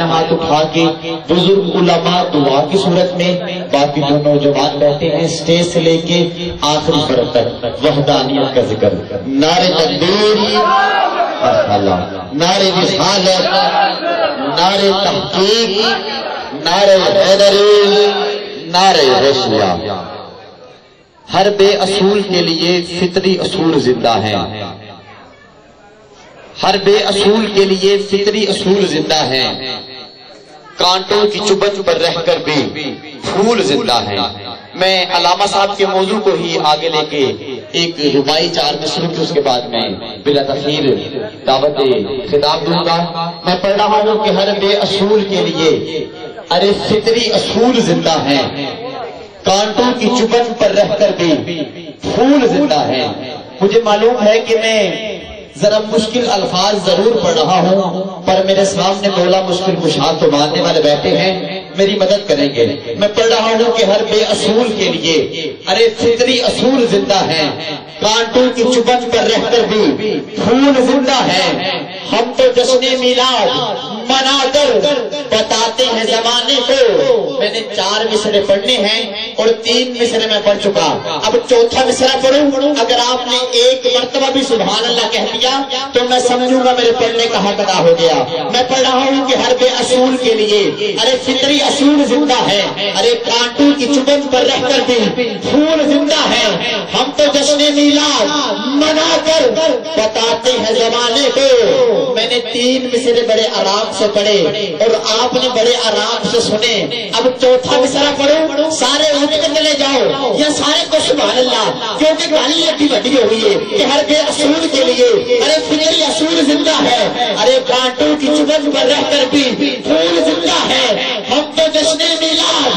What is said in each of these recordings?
ہاتھ اٹھا کے بزرگ علماء دعا کی صورت میں، باقی جو نوجوان بیٹھے ہیں اسٹیج سے لے کے آخری فرق تک وحدانیت کا ذکر، نعرے تکبیر، نعرے رسالت، نعرے تحقیق، نعرے حیدری، نعرے غوثیہ۔ ہر بے اصول کے لیے فطری اصول زندہ ہیں، ہر بے اصول کے لیے فطری اصول زندہ ہیں، کانٹوں کی چبن پر رہ کر بھی پھول زندہ ہیں۔ میں علامہ صاحب کے موضوع کو ہی آگے لے کے ایک ربائی 4 مصروں کی اس کے بعد میں بلا تاخیر دعوت خطاب دوں گا۔ میں پڑھ رہا ہوں کہ ہر بے اصول کے لیے ارے فطری اصول زندہ ہیں، کانٹوں کی چبن پر رہ کر بھی پھول زندہ ہیں۔ مجھے معلوم ہے کہ میں ذرا مشکل الفاظ ضرور پڑھ رہا ہوں، پر میرے سامنے مولا مشکل کشا تو ماننے والے بیٹھے ہیں، میری مدد کریں گے۔ میں پڑھ رہا ہوں کہ ہر بے اصول کے لیے ارے فطری اصول زندہ ہیں، کانٹوں کی چبن پر رہ کر بھی پھول زندہ ہیں۔ ہم تو جشن میلاد منا کر بتاتے ہیں زمانے کو۔ میں نے 4 مصرے پڑھنے ہیں اور 3 مصرے میں پڑھ چکا، اب 4تھا مصرا پڑھوں۔ اگر آپ نے ایک مرتبہ بھی سبحان اللہ کہہ دیا تو میں سمجھوں گا میرے پڑھنے کا حق ادا ہو گیا۔ میں پڑھ رہا ہوں کہ ہر بے اصول کے لیے ارے فطری اصول زندہ ہے، ارے کانٹوں کی چبن پر رہ کر بھی پھول زندہ ہے۔ ہم تو جشن میلاد منا کر بتاتے ہیں زمانے کو۔ میں نے 3 مصرے بڑے آرام سے پڑھے اور آپ نے بڑے آرام سے سنے۔ اب 4تھا مصرا پڑھو، سارے اٹھ کے چلے جاؤ یا سارے کو سبحان اللہ، کیونکہ گالی اتنی بڑی ہوئی ہے کہ ہر بے اصول کے لیے ارے فطری اصول زندہ ہے، ارے کانٹوں کی چبن پر رہ کر بھی پھول زندہ ہے۔ ہم تو جشن میلاد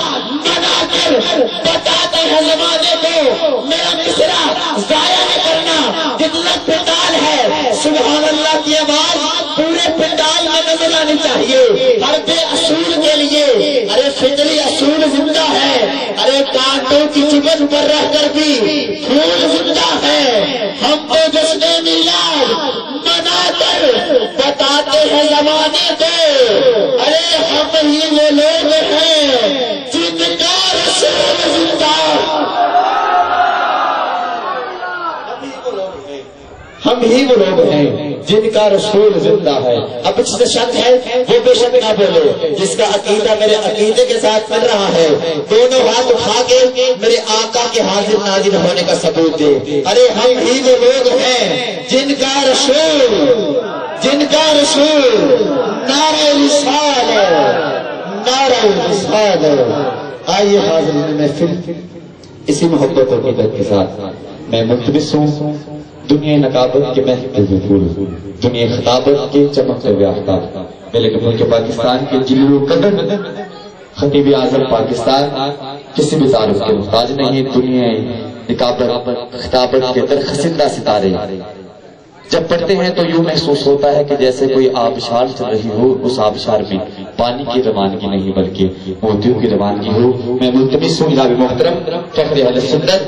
منا کر بتاتے ہیں زمانے کو۔ میرا مصرا ضائع نہ کرنا، جتنا پنڈال ہے سبحان اللہ کی آواز پورے پنڈال میں نظر آنی چاہیے۔ ہر بے اصول کے لیے ارے فطری اصول زندہ ہے، ارے کانٹوں کی چبن پر رہ کر بھی پھول زندہ ہے۔ ہم تو جشن میلاد منا کر بتاتے ہیں زمانے کو، ارے ہم ہی وہ لوگ ہیں جن کا رسول زندہ، ہم ہی وہ لوگ ہیں جن کا رسول زندہ ہے۔ اب جس سے شک ہے وہ بے شک نہ بولے، جس کا عقیدہ میرے عقیدے کے ساتھ چل رہا ہے دونوں ہاتھ اٹھا کے میرے آقا کے حاضر ناظر ہونے کا ثبوت دے۔ ارے ہم ہی وہ لوگ ہیں جن کا رسول نعرہ رسالت، نعرہ رسالت۔ آئیے حاضرین محفل، اسی محبت اور عقیدت کے ساتھ میں ملتمس ہوں دنیا نقابت کے محفل پھول، دنیا خطابت کے چمکتے ہوئے آفتاب، میرے ملک پاکستان کے جلوہ قدر خطیب اعظم پاکستان کسی بھی تعارف کے محتاج نہیں ہے۔ دنیا نقابت خطابت کے درخشندہ ستارے جب پڑھتے ہیں تو یوں محسوس ہوتا ہے کہ جیسے کوئی آبشار چل رہی ہو، اس آبشار میں پانی کی روانگی نہیں بلکہ موتیوں کی روانگی ہو۔ میں ملتمس ہوں جناب محترم فخر اہل سنت،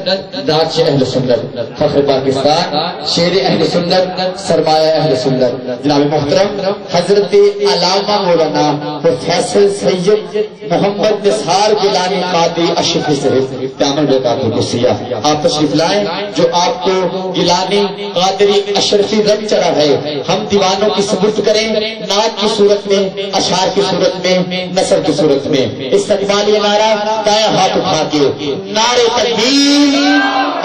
نعت اہل سنت، فخر پاکستان، شیر اہل سنت، سرمایہ اہل سنت، جناب محترم حضرت علامہ مولانا پروفیسر سید محمد نثار گیلانی قادری اشرفی صاحب دامن برکاتہ القدسیہ، آپ تشریف لائیں جو آپ کو گیلانی قادری اشرفی رنگ چڑھا ہے ہم دیوانوں کی سپرد کریں، نعت کی صورت میں، اشعار کی صورت میں، نثر کی صورت میں۔ استقبالیہ نعرہ دائیں ہاتھ اٹھا کے نعرہ تکبیر،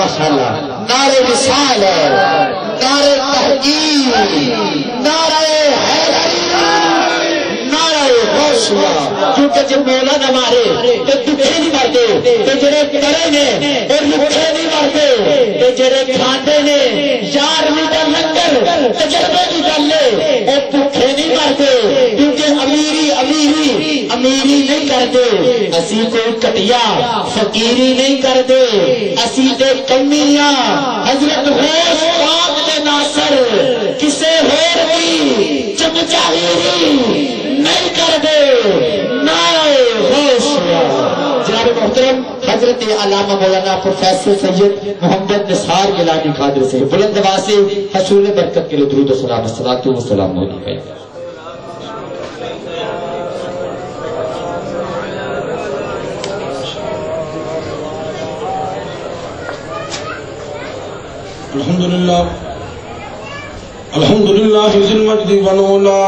ماشاءاللہ، نعرہ رسالت، نعرہ تحقیق، نعرہ حیدری، نعرہ غوثیہ۔ کیونکہ جب مولا نہ مارے تو دکھے نہیں مرتے، تو جڑے کرے نے اور لکھے نہیں مرتے، تو جڑے کھاندے نے یار نہیں کر لنگر تجربے نہیں کر لے اور بھوکے نہیں مرتے، کیونکہ امیری نہیں کرتے، اسی کوئی کٹیا فقیری نہیں کرتے، اسی دے کمیاں حضرت غوث پاک دے ناصر کسے ہور بھی چمچاہیری نہیں کرتے۔ نعرہ غوثیہ۔ جناب محترم حضرت علامہ مولانا پروفیسر سید محمد نثار گیلانی قادری سے بلند آواز سے حصول برکت کے لیے درود و سلام، الصلاۃ والسلام علیکم۔ الحمد لله ذي المجد والعلا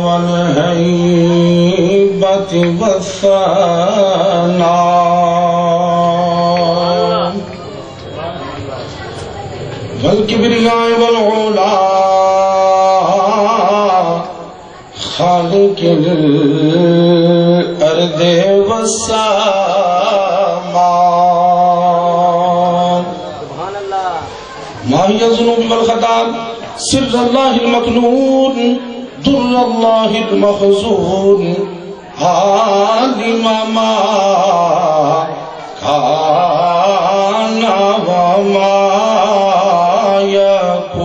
والهيبة والثناء والكبرياء والعلا خالق الأرض والسماء ما هي الذنوب والخطايا سر الله المكنون در الله المخزون عالم ما كان وما يكون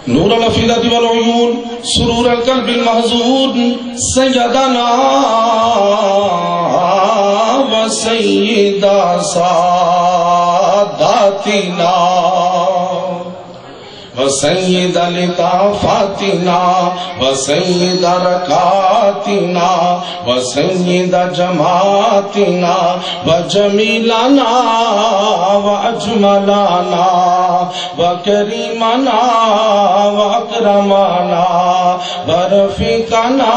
نور الأفئدة والعيون سرور القلب المحزون سيدنا وسيد ساداتنا وسيد لطافاتنا وسيد ركاتنا وسيد جماعتنا وجميلنا وأجملنا وكريمنا وأكرمنا ورفيقنا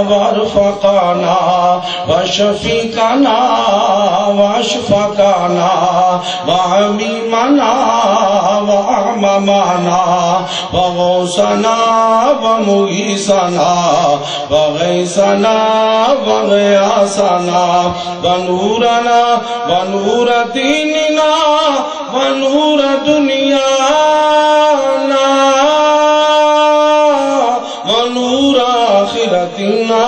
وارفقنا وشفيقنا واشفقنا وعميمنا وأعممنا وغوثنا ومغيثنا وغيثنا وغياثنا ونورنا ونور ديننا ونور دنيانا ونور آخرتنا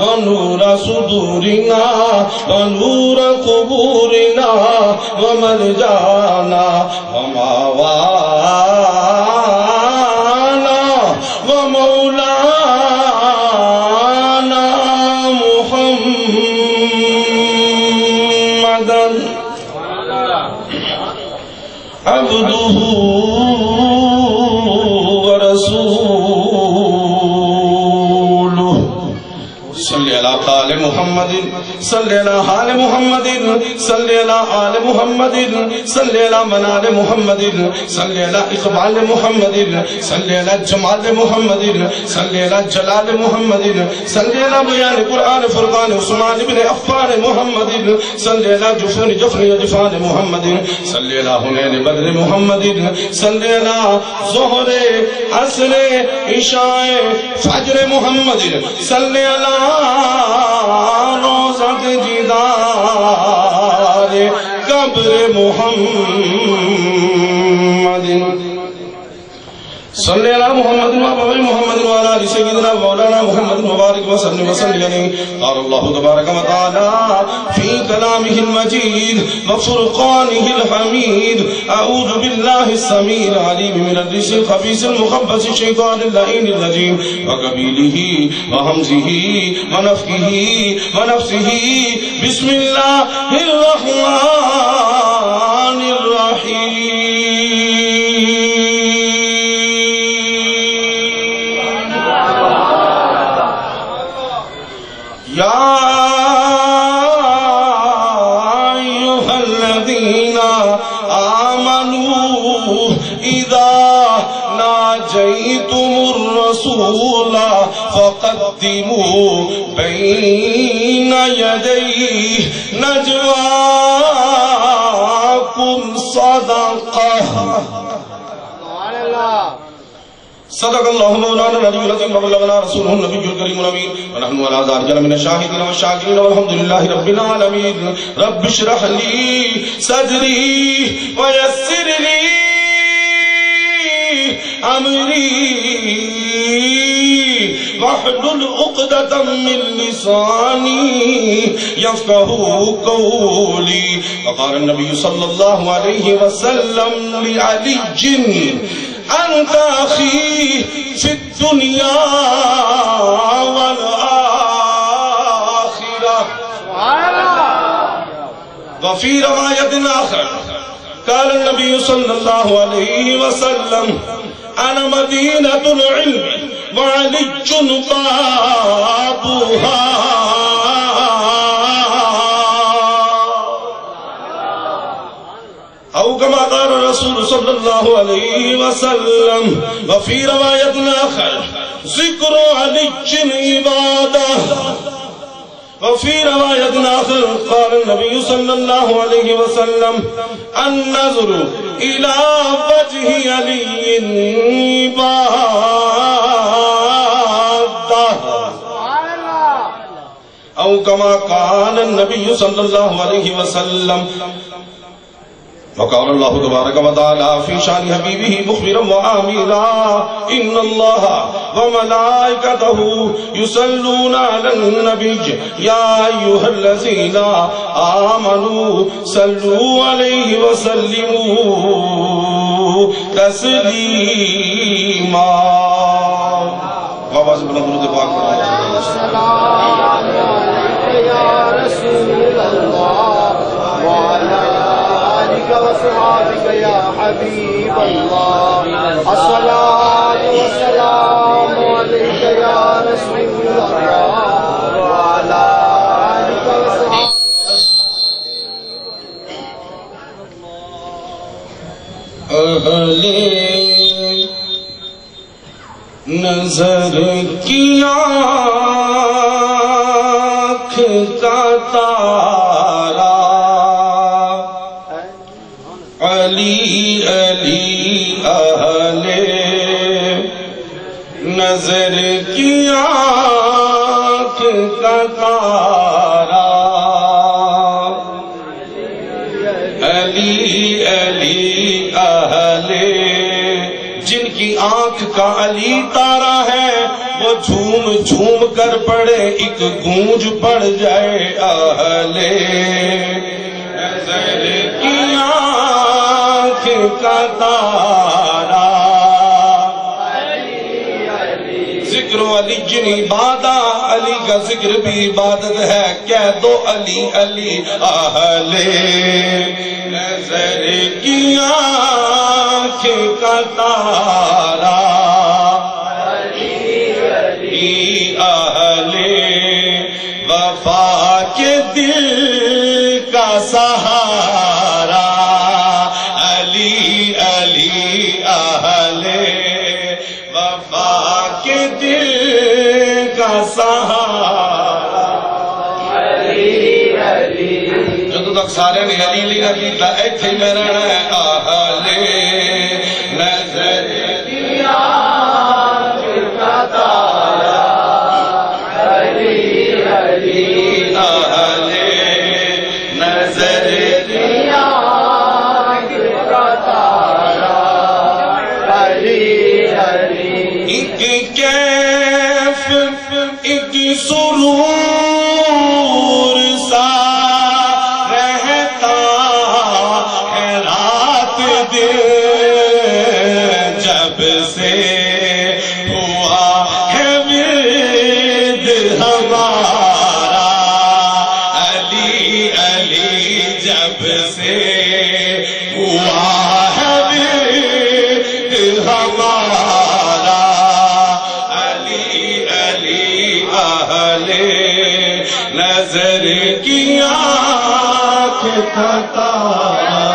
ونور صدورنا ونور قبورنا وملجانا وماوانا ومولانا محمدا عبده ورسوله صلی علی آل محمد صلی علی آل محمد صلی علی آل محمد صلی علی منال محمد صلی علی اقبال محمد صلی علی جمال محمد صلی علی جلال محمد صلی علی بیان قرآن فرقان عثمان بن عفان محمد صلی علی جفن جفان محمد صلی علی حنین بدر محمد صلی علی ظہر عصر عشاء فجر محمد صلی علی روزت جدار قبر محمد صلی اللہ محمد وآل محمد وعلى آل سیدنا مولانا محمد مبارک وسلم وسلم. قال اللہ تبارک و تعالی فی کلامہ المجید وفرقانہ الحمید اعوذ باللہ السمیع العلیم من الرجس الخبیث المخبث الشیطان اللعین الرجیم وقبیلہ وہمزہ ونفخہ ونفسہ بسم اللہ الرحمن الرحیم. یا ایھا الذین آمنوا اذا ناجیتم الرسول فقدموا بین یدی نجواکم صدقہ. صدق اللہ مولانا العلی العظیم وبلغنا رسولہ النبی الکریم الامین ونحن علی ذلک من الشاہدین والشاکرین والحمد للہ رب العالمین. رب اشرح لی صدری ویسر لی امری واحلل عقدۃ من لسانی یفقہوا قولی. وقال النبی صلی اللہ علیہ وسلم لعلی أنت أخي في الدنيا والآخرة. وفي رواية آخر قال النبي صلى الله عليه وسلم أنا مدينة العلم وعلي بابها صلی اللہ علیہ وسلم وفی روایت آخر ذکر علی عبادہ وفي رواية آخر قال النبي صلى الله عليه وسلم النظر إلى وجه علي عبادة أو كما قال النبي صلى الله عليه وسلم وقال الله تبارك وتعالى في شان حبيبه مخبرا وآمرا إن الله وملائكته يصلون على النبي يا أيها الذين آمنوا صلوا عليه وسلموا تسليما وآواز بلند درود پاک يا رسول الله وعلى وصحابك يا حبيب الله الصلاة والسلام عليك يا رسول الله وعلى آلك وصحابك أهل نظر کی آنکھ کا تارا علی علی اہل نظر کی آنکھ کا تارا علی علی اہل جن کی آنکھ کا علی تارا ہے وہ جھوم جھوم کر پڑے ایک گونج پڑ جائے اہل نظر کی آنکھ کا تارا ذکر علی جن عبادہ علی کا ذکر بھی عبادت ہے کہہ دو علی علی اہل نظر کی آنکھ کا تارا علی اہل وفا کے دل کا سہارا علی علی اہل وفا کے دل کا سہارا علی علی جدو تک سارے نے علی علی نہ کیتا ایتھے میں رہنا ہے اہل نظر کی آنکھ کا تارا علی علی اہل نظر کی آنکھ کا تارا علی علی ایک کیف ایک سرور سا رہتا ہے رات دن جب سے ہوا ہے ورد ہمارا علی علی جب سے ہوا ہے ورد ہمارا علی علی اہل نظر کی آنکھ کا تارا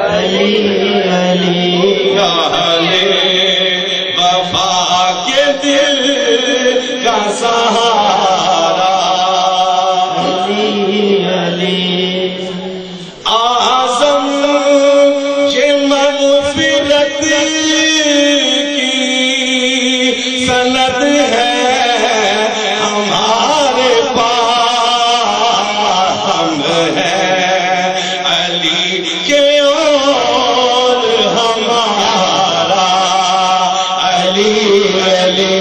علی علی اہل وفا کے دل کا سہارا علی علی اعظم یہ مغفرت کی سند ہے ہمارے پاس ہم ہیں علی کے اور ہمارا علی علی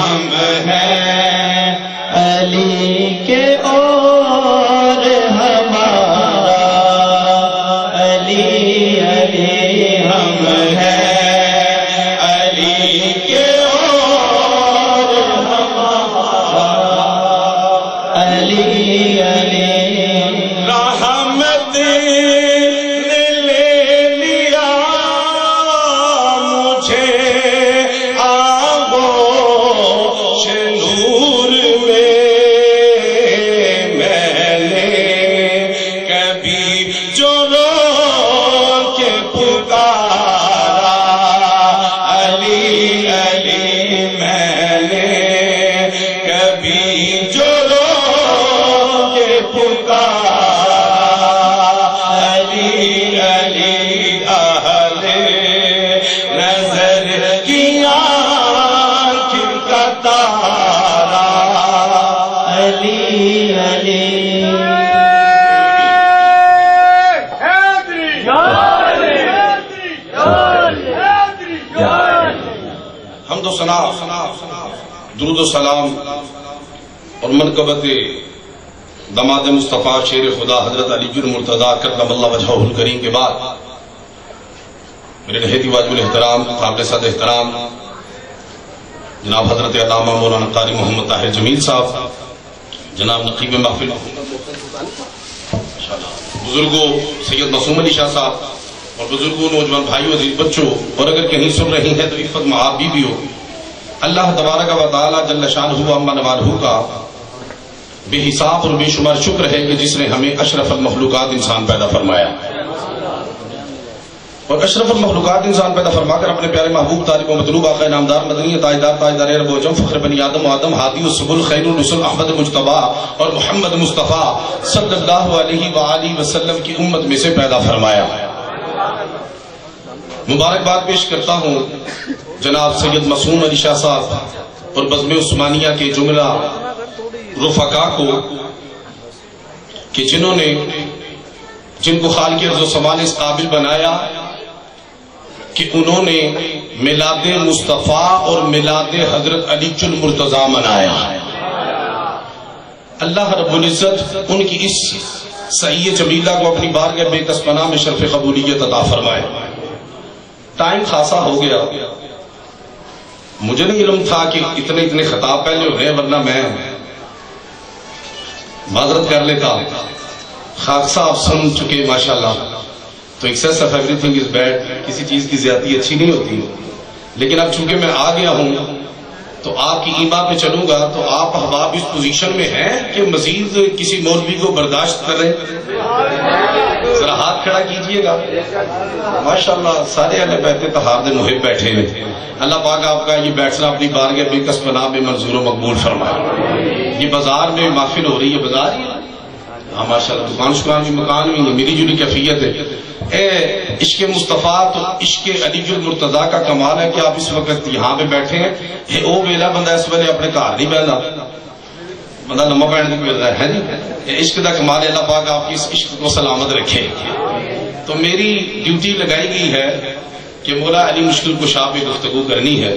ہم ہیں علی کے اور ہمارا علی علی ہم ہیں حمد و ثنا درود و سلام اور منقبت دماد مصطفیٰ شیر خدا حضرت علی المرتضیٰ کرم اللہ وجہہ الکریم کے بعد میرے نہایت واجب الاحترام قابل صد احترام جناب حضرت علامہ مولانا قاری محمد طاہر جمیل صاحب، جناب نقیب محفل بزرگوں سید معصوم علی شاہ صاحب اور بزرگوں نوجوان بھائیوں عزیز بچوں، اور اگر کہیں سن رہی ہیں تو عفت معاب بیویوں، اللہ تبارک و تعالی جل شانہ و عما نوالہ کا بے حساب اور بے شمار شکر ہے کہ جس نے ہمیں اشرف المخلوقات انسان پیدا فرمایا، اور اشرف المخلوقات انسان پیدا فرما کر اپنے پیارے محبوب طالب و مطلوب آقا انعامدار مدنی تاجدار تاجدار عرب و عجم فخر بنی آدم و آدم ہادی السبل خیر الرسل احمد مجتبی اور محمد مصطفیٰ صلی اللہ علیہ وآلہ وسلم کی امت میں سے پیدا فرمایا۔ مبارکباد پیش کرتا ہوں جناب سید معصوم علی شاہ صاحب اور بزم عثمانیہ کے جملہ رفقا کو کہ جن کو خالق ارض و سما نے اس قابل بنایا کہ انہوں نے میلاد مصطفیٰ اور میلاد حضرت علی المرتضیٰ منایا۔ اللہ رب العزت ان کی اس سعی جمیلہ کو اپنی بارگاہ بے کس پناہ میں شرف قبولیت عطا فرمائے۔ ٹائم خاصا ہو گیا، مجھے نہیں علم تھا کہ اتنے خطاب پہلے ہو رہے ہیں، ورنہ میں معذرت کر لیتا۔ خاک صاحب سن چکے ماشاءاللہ، تو access of every thing is bad, کسی چیز کی زیادتی اچھی نہیں ہوتی، لیکن اب چونکہ میں آ گیا ہوں تو آپ کی ایما پہ چلوں گا، تو آپ احباب اس پوزیشن میں ہیں کہ مزید کسی مولوی کو برداشت کریں؟ ذرا ہاتھ کھڑا کیجئے گا۔ ماشاءاللہ سارے اہل بیت طہار دے محب بیٹھے ہیں، اللہ پاک آپ کا یہ بیٹھنا اپنی بارگاہ بے کس پناہ میں منظور و مقبول فرمائے۔ یہ بازار میں محفل ہو رہی ہے، بازار ہی ہاں ماشاءاللہ، دکان شکان بھی مکان بھی میری جولی کیفیت ہے۔ اے عشق مصطفیٰ تو عشق علی المرتضیٰ کا کمال ہے کہ آپ اس وقت یہاں پہ بیٹھے ہیں۔ اے او ویلا بندہ اس ویلے اپنے گھر نہیں بیٹھا، بندہ لمبا پہن کے بیٹھتا ہے جی۔ عشق کا کمال ہے، اللہ پاک آپ کی اس عشق کو سلامت رکھے۔ تو میری ڈیوٹی لگائی گئی ہے کہ مولا علی مشکل کشا پہ گفتگو کرنی ہے۔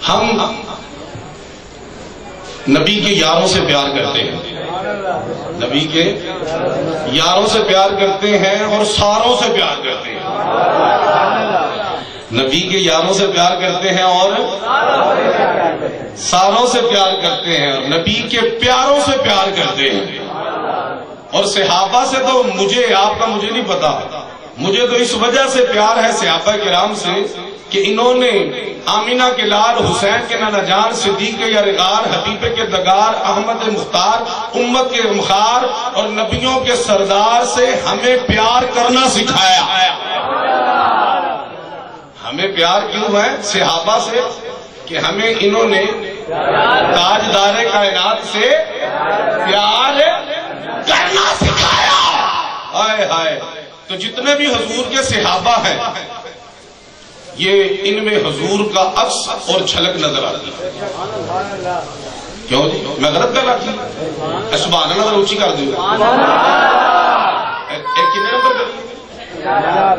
ہم نبی کے یاروں سے پیار کرتے ہیں، نبی کے یاروں سے پیار کرتے ہیں اور ساروں سے پیار کرتے ہیں۔ نبی کے یاروں سے پیار کرتے ہیں اور ساروں سے پیار کرتے ہیں، اور نبی کے پیاروں سے پیار کرتے ہیں۔ اور صحابہ سے تو مجھے آپ کا مجھے نہیں پتا، مجھے تو اس وجہ سے پیار ہے صحابہ کرام سے کہ انہوں نے آمینہ کے لال، حسین کے نانا جان، صدیق کے یارغار، حبیب کے دگار، احمد مختار، امت کے مخار اور نبیوں کے سردار سے ہمیں پیار کرنا سکھایا۔ ہمیں پیار کیوں ہے صحابہ سے؟ کہ ہمیں انہوں نے تاجدار کائنات سے پیار کرنا سکھایا۔ ہائے ہائے، تو جتنے بھی حضور کے صحابہ ہیں یہ ان میں حضور کا عکس اور جھلک نظر آتی ہے۔ کیوں جی میں غلط کر رہا تھی؟ سبحان اللہ اونچی کر دوں۔ ایک کتنے نمبر کر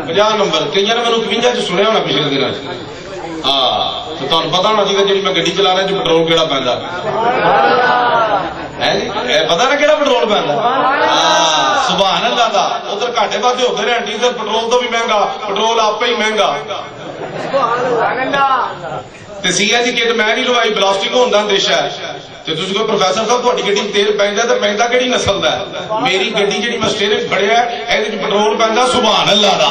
50 نمبر، کئی نے میں 52 چ سنیا ہونا پچھلے دنوں۔ ہاں تو تمہیں پتا ہونا چاہیے جی میں گڈی چلا رہا جو پٹرول کہڑا پہنتا ہے، پتا نا کہڑا پٹرول پہنتا؟ سبحان اللہ دا ادھر گھاٹے بادے ہوتے رہے، ڈیزل پٹرول تو بھی مہنگا، پٹرول آپ ہی مہنگا۔ سی ایچ کٹ میں نہیں لوائی، بلاسٹک ہوتا اندیشہ ہے۔ تو تھی کوئی پروفیسر صاحب تھوڑی گڈی تیل پہنتا تو پہنتا کہڑی نسل کا ہے؟ میری گڈی جی میں سٹیئرنگ پھڑیا ہے یہ پٹرول پہنتا سبحان اللہ دا۔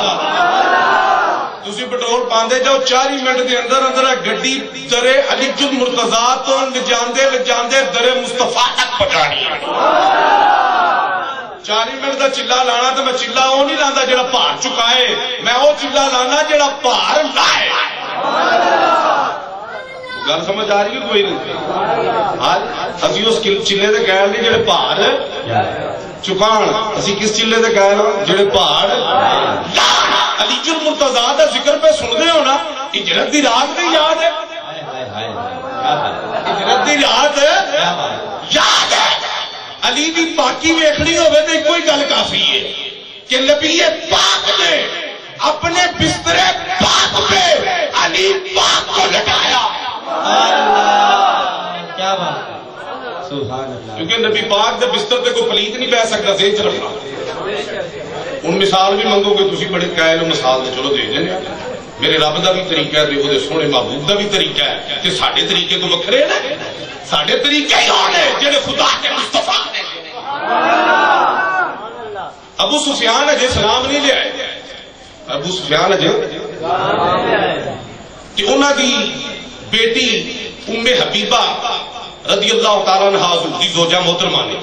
تھی پٹرول پاندے جاؤ 40 منٹ کے اندر اندر گڈی در علی المرتضیٰ تو لجاندے در مصطفیٰ تک پہنچانی ہے۔ 40 منٹ کا چلا لانا تو میں چلا وہ نہیں لانا جڑا بھار چکائے، میں وہ چلا لانا جڑا بھار لائے۔ گل سمجھ آ رہی ہے کوئی نہیں؟ ابھی اس چلے سے گئے نہیں جڑے بھار چکان، اسی کس چلے سے گئے جڑے بھار علی المرتضیٰ کا ذکر پہ سنتے ہو نا، ہجرت دی رات نہیں یاد ہے؟ ہجرت دی رات یاد ہے؟ علی دی پاکی ویکھنی ہوئے تو کوئی گل کافی ہے کہ نبی پاک نے اپنے بستر پاک پہ علی کیونکہ نبی پاک دے بستر تے کوئی پلیت نہیں بہ سکتا ذہن چ رکھنا ہن مثال بھی منگو گے تسی بڑے قائل ہو مثال تے چلو دے دینے میرے رب دا بھی طریقہ ہے وہ سونے محبوب دا بھی طریقہ ہے تے ساڈے طریقے تو وکھرے نے ساڈے طریقے ہی ہونے جڑے خدا کے مصطفیٰ نے ابو سفیان اجے سلام نہیں لے آئے ابو سفیان اجے کہ انہاں دی بیٹی ام حبیبہ رضی اللہ تعالیٰ عنہا حضور دی زوجہ محترمہ نے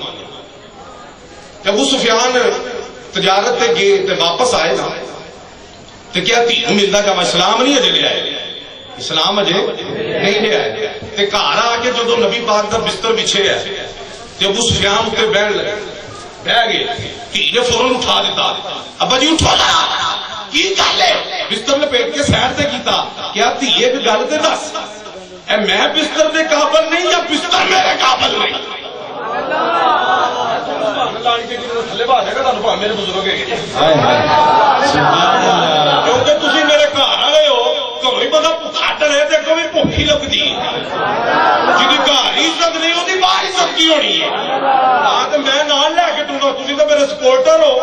ابو سفیان تجارت تے گئے تے واپس آئے نا تے کیا تھی ملتا کہ میں اسلام نہیں اجے لے آئے اسلام اجے نہیں لے آئے تے گھر آ کے جدو نبی پاک دا بستر بچھے ہے تے ابو سفیان تے بیٹھ لگے بہ گئے دھی نے فوراً اٹھا دیتا ابا جی اٹھو نا کی گل ہے بستر لپیٹ کے سیر تے کیتا کیا دھی ایک گل تے دس اے میں بستر دے قابل نہیں یا بستر میرے قابل نہیں میرے بزرگ کیونکہ تھی میرے گھر آئے ہو گھروں ہی پتا کٹ رہے دیکھو بھی بھوکی لگتی جی گھر ہی عزت نہیں ہوتی باہر عزت کی ہونی ہے ہاں تو میں نال لے کے ٹورا تھی تو میرے سپورٹر ہو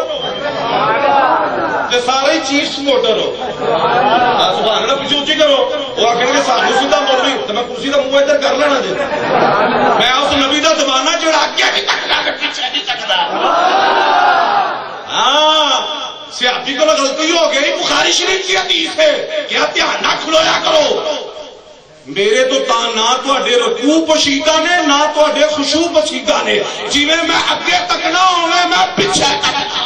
سارے چیف سپورٹر ہو سبحان اللہ پیچھے اچھی کرو وہ آخر گے سانو سیدھا مولوی تو میں کرسی کا منہ ادھر کر لینا جی میں اس نبی کا زمانہ جڑا اگے بھی تکتا پیچھے نہیں تکتا ہاں سیابی کو غلطی ہو گئی بخاری شریف کی حدیث ہے کیا دھیان نہ کھلویا کرو میرے تو نہ تواڈے رکوع پوشیدہ نے نہ تواڈے خشوع پوشیدہ نے جویں میں اگے تکنا ہوے میں پیچھے تکنا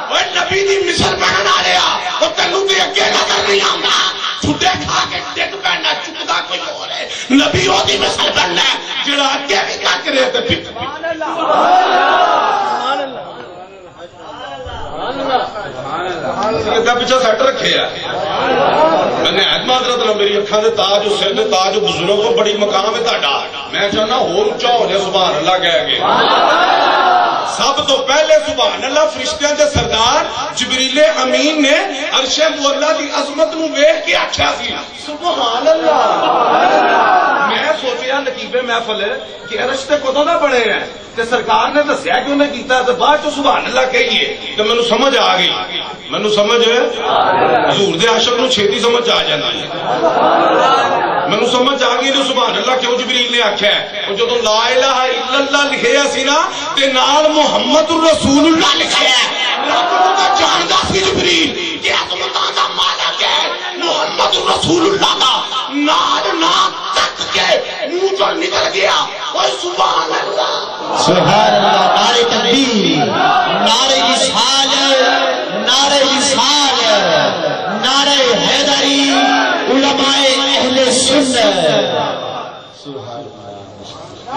اوے نبی دی مثال بنن والیا او تینوں تے اگے نظر نہیں آندا چھٹے کھا کے ڈگ پینا چکدا کوئی ہور ہے نبی او دی مثال بننا جڑا اگے بھی تک رہے تے پیچھے سبحان اللہ پیچھے سیٹ رکھے میں نے حضرت میری اکھاں دے تاج سر دے تاج بزرگ کو بڑی مقام ہے تہاڈا میں چاہنا ہور اونچا ہو جائے سبحان اللہ کہہ کے سب تو پہلے سبحان اللہ فرشتیاں دے سردار جبریل امین نے عرش مولا دی عظمت نو ویکھ کے آکھیا سی سبحان اللہ میں سوچیا نقیبے محفل کہ عرش تے کدوں دا بنے ہیں تے سرکار نے دسیا کہ انہیں کیتا تے بعد چ سبحان اللہ کہیے تے مینوں سمجھ آ گئی مینوں سمجھ حضور دے عاشق نو چھیتی سمجھ آ جاندی ہے مینوں سمجھ آ گئی تے سبحان اللہ کیوں جبریل نے آکھیا ہے او جدوں لا الہ الا اللہ لکھیا سی نا تے نال محمد رسول اللہ لکھیا ہے رب دا جاندا سی جبریل کہ عظمتاں دا مانا کیا ہے محمد رسول اللہ دا نال نام تک کے منہ چوں نکل گیا اوے سبحان اللہ سبحان اللہ نعرہ تکبیر نعرہ رسالت نعرہ رسالت نعرہ حیدری علماء اہل سنت سبحان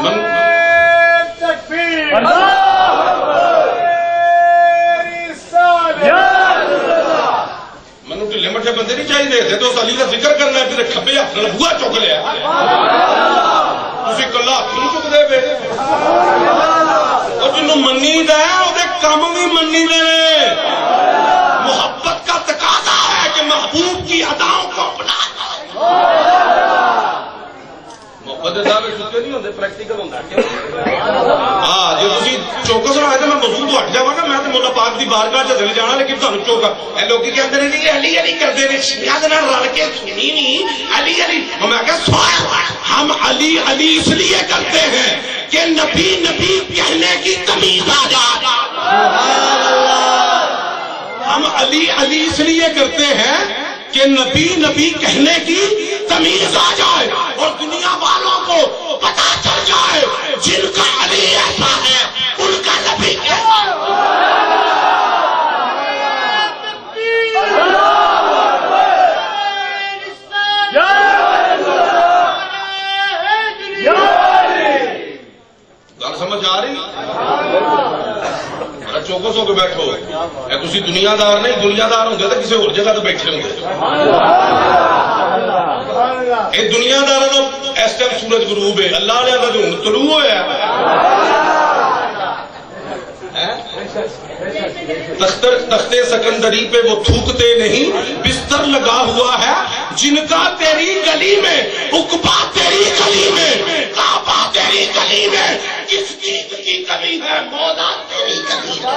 اللہ تکبیر منو ڈھلے مٹھے بندے نہیں چاہیے تھے تو علی کا ذکر کرنا ہے پھر کھبے ہاتھ نال بوا چک لیا تسی کلا ہاتھ نہیں چکدے پے اور جنوں منی دا ہے او دے کم بھی منی دے نے محبت کا تقاضا ہے کہ محبوب کی اداؤں کو اپنا محبت دے دعوے سچے نہیں ہوندے پریکٹیکل ہوندا کیوں ہاں جے تسی چوکس ہوئے تے میں موضوع تو ہٹ جاواں گا میں تے مولا پاک دی بارگاہ چ چلے جانا لیکن تانوں چوکا اے لوکی کہ اندر نہیں علی علی کردے نے شیعہ دے نال رل کے سنی نہیں علی علی میں کہا سوال ہم علی علی اس لیے کرتے ہیں کہ نبی نبی کہنے کی تمیز آ جائے سبحان اللہ ہم علی علی اس لیے کرتے ہیں کہ نبی نبی کہنے کی تمیز آ جائے اور دنیا والوں کو پتا چل جائے جن کا علی ایسا ہے ان کا نبی کیسا گل سمجھ آ رہی چوکس ہو کے بیٹھو تھی دنیا دار نہیں دنیا دار ہوں تو کسی اور جگہ تو بیٹھے ہوں یہ دنیا دار اس ٹائم سورج غروب ہے اللہ نے تو ہوں طلوع ہوا تختے سکندری پہ وہ تھوکتے نہیں بستر لگا ہوا ہے جن کا تیری گلی میں، عقبہ تیری گلی میں، کعبہ تیری گلی میں، کس چیز کی کمی ہے؟ مولا تیری گلی ہے۔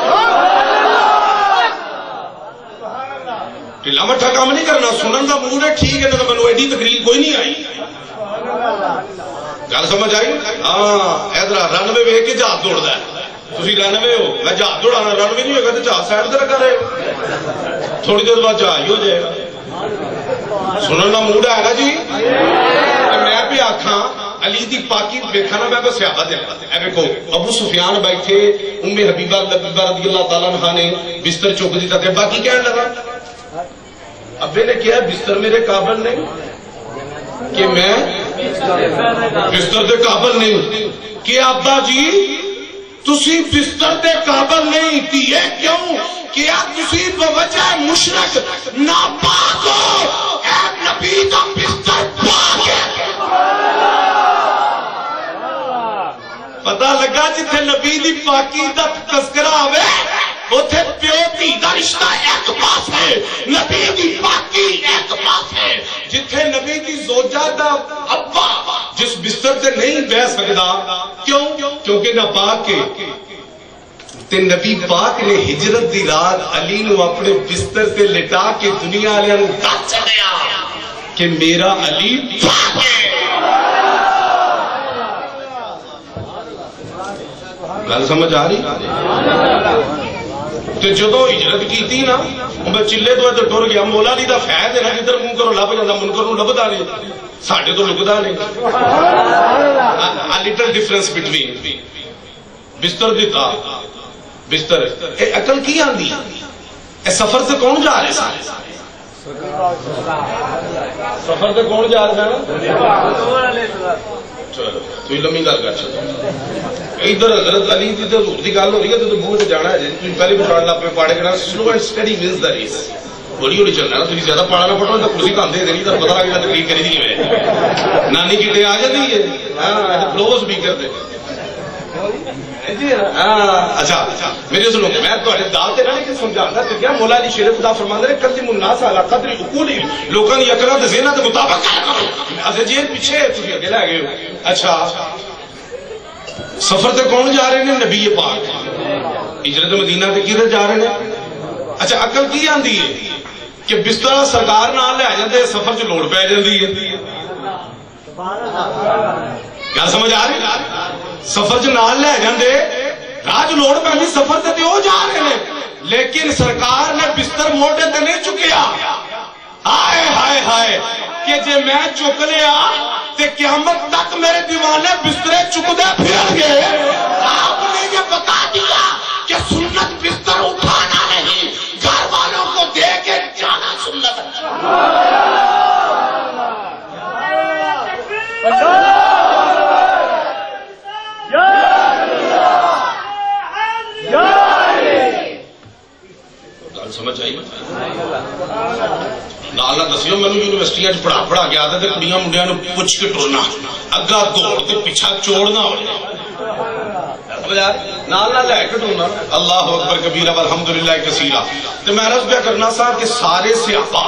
ٹھلا مٹھا کام نہیں کرنا، سنن دا موڈ ہے ٹھیک ہے، تو مینوں ایڈی تقریر کوئی نہیں آئی۔ گل سمجھ آئی؟ ہاں ادھر رن وے ویکھ کے جہاز دوڑدا ہے، تسی رن وے ہو، میں جہاز دوڑانا، رن وے نہیں ہوگا تو جہاز سائڈ تے رکھا رہے، تھوڑی دیر بعد جہاز ہی ہو جائے گا۔ سنن دا موڈ ہے نا جی؟ میں بھی آکھاں علی دی پاکی ویکھنا، میں بس صحابہ دے اے ویکھو ابو سفیان بیٹھے، ام حبیبہ رضی اللہ تعالیٰ عنہا نے بستر چک دیتا تھا، باقی کہنے لگا ابے نے کیا بستر میرے قابل نہیں کہ میں بستر دے قابل نہیں کہ ابا جی تسی بستر دے قابل نہیں تیے کیوں؟ کیا تسی بوجہ مشرک ناپاک ہو، اے نبی دا بستر پاک ہے۔ پتہ لگا جتھے نبی دی پاکی دا تذکرہ آوے اوتھے پیو دھی دا رشتہ ایک پاس ہے، نبی دی پاکی ایک پاس ہے۔ جتھے نبی دی زوجہ دا ابا جس بستر تے نہیں بہ سکدا، کیوں؟ کیونکہ ناپاک ہے۔ تے نبی پاک نے ہجرت دی رات علی نو اپنے بستر تے لٹا کے دنیا والوں نوں دس چڑیا کہ میرا علی پاک ہے۔ گل سمجھ آ رہی؟ تو جدو ہجرت کی نا میں چلے تو ادھر ٹر گیا، مولا علی دا فیض ہے نا، جدھر منکر لب جاتا منکر نو لبدا نہیں، ساڈے تو لکدا نہیں۔ لٹل ڈفرنس بٹوین بستر دیتا بستر عقل کی آندی؟ اے سفر سے کون جا رہے سارے؟ سفر سے کون جا رہے ہیں؟ چلو تو لمبی گل کر چلو ادھر حضرت علی دی تے حضور دی گل ہو رہی ہے تو منہ تے جانا ہے جی تسی پہلے پڑھن لگ پے پاڑے کرنا slow and steady wins the race ہولی ہولی چلنا نا تسی زیادہ پڑھا نہ پڑھو تو کرسی کاندے نہیں تے پتہ لگ جاتا تقریر کری دی کیویں نانی کتے آ جاندی ہے ہاں فلو سپیکر تے اچھا میرے سنو میں تہاڈے دال تے نہ لیکن سمجھاتا تے کیا مولا علی شیر خدا فرماندے نے قدم الناس علی قدر عقولہم لوکاں دی عقلاں تے ذہناں دے مطابق اچھا جی پیچھے تسی اگے لے گئے اچھا سفر تے کون جا رہے ہیں؟ نبی پاک ہجرت مدینہ تے کدھر جا رہے ہیں؟ اچھا عقل کی آندی ہے کہ بستر سرکار نال لے جاندے سفر چ لوڑ پی جاندی ہے، کیا سمجھ آ رہی؟ سفر چ نال لے جاندے راہ چ لوڑ پیندی سفر تے وہ جا رہے ہیں، لیکن سرکار نے بستر موڈے تے نہیں چکیا۔ ہائے ہائے ہائے کہ جے میں چک لیا تے قیامت تک میرے دیوانے بسترے چکدے پھرن گے۔ آپ نے یہ بتا دیا کہ سنت بستر اٹھانا نہیں، گھر والوں کو دے کے جانا سنت ہے۔ گل سمجھ آئی؟ نال دسیو مینوں یونیورسٹیاں پڑھا پڑھا کے آدھے تے کڑیاں منڈیاں نوں پوچھ کے ٹرنا، اگا دوڑ تے پیچھا چوڑنا ہو نال نال لے کے ٹرنا۔ اللہ اکبر کبیرہ والحمدللہ کثیرہ۔ تے میں عرض کیا کرنا سا کہ سارے صحابہ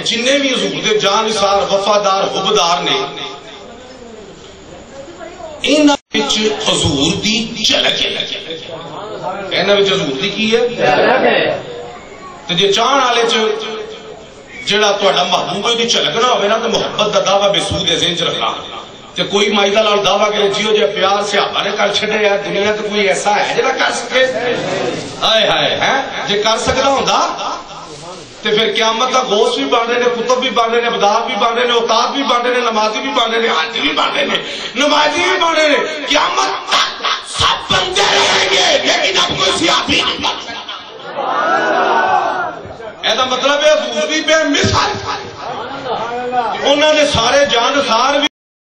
جننے بھی حضور دے جان نثار وفادار حبدار نے انہاں وچ حضور دی جھلک ہے، انہاں وچ حضور دی کی ہے تے جے چاہن والے چ جڑا تہاڈا محبوب دی جھلک نہ ہوے نا تے محبت دا دعویٰ بے سود ہے ذہن چ رکھنا تے کوئی مائی دا لال دعویٰ کرے جیو جے پیار صحابہ نے کر چھڈے ہے دنیا تے کوئی ایسا ہے جڑا کر سکے؟ ہائے ہائے ہیں جے کر سکدا ہوندا تے پھر قیامت دا گوشت بھی بن رہے نے، کتب بھی بن رہے نے، ابدار بھی بن رہے نے، اوتاد بھی بن رہے نے، نمازی بھی بن رہے نے، حاجی بھی بن رہے نے، نمازی بھی بن رہے نے، قیامت تک سب بندے رہیں گے لیکن اب کوئی صحابی نہیں بن سکتا۔ ایسا مطلب ہے حضور بھی بے مثال انہوں نے سارے جان سار بھی